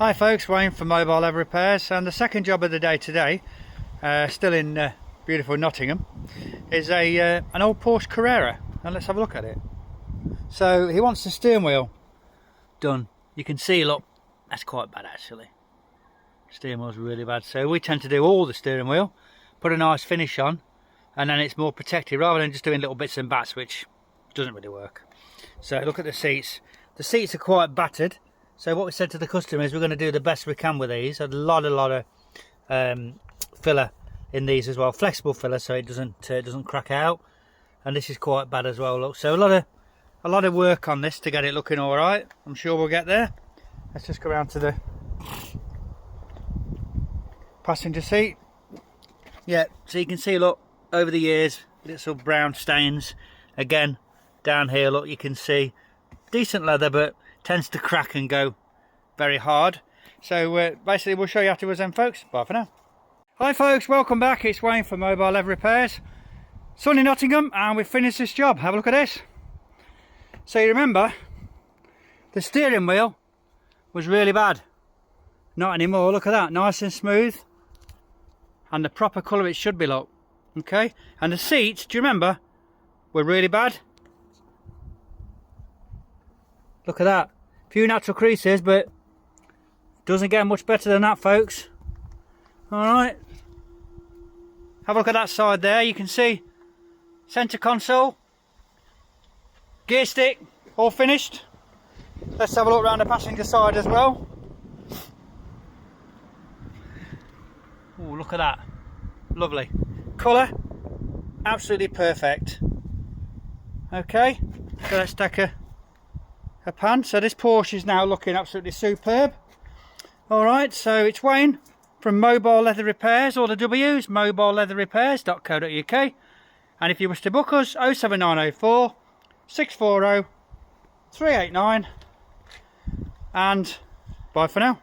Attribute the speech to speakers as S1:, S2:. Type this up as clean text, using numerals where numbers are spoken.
S1: Hi folks, Wayne from Mobile Leather Repairs, and the second job of the day today, still in beautiful Nottingham, is an old Porsche Carrera, and let's have a look at it. So he wants the steering wheel done. You can see, look, that's quite bad actually. Steering wheel's really bad, so we tend to do all the steering wheel, put a nice finish on, and then it's more protected rather than just doing little bits and bats, which doesn't really work. So look at the seats. The seats are quite battered. So what we said to the customer is we're going to do the best we can with these. A lot of filler in these as well, flexible filler, so it doesn't crack out. And this is quite bad as well. Look, so a lot of work on this to get it looking all right. I'm sure we'll get there. Let's just go around to the passenger seat. Yeah, so you can see, look, over the years, little brown stains. Again, down here, look, you can see decent leather, but tends to crack and go very hard. So basically we'll show you afterwards then, folks. Bye for now. Hi folks, welcome back. It's Wayne from Mobile Leather Repairs. Sunny Nottingham, and we've finished this job. Have a look at this. So you remember the steering wheel was really bad. Not anymore. Look at that, nice and smooth, and the proper colour it should be, look. Okay, and the seats, do you remember, were really bad. Look at that. A few natural creases, but it doesn't get much better than that, folks. Alright. Have a look at that side there. You can see centre console, gear stick, all finished. Let's have a look around the passenger side as well. Oh, look at that. Lovely. Colour, absolutely perfect. Okay, so let's take a pan. So this Porsche is now looking absolutely superb. Alright, so it's Wayne from Mobile Leather Repairs, or the W's, mobileletherrepairs.co.uk. And if you wish to book us, 07904 640 389. And bye for now.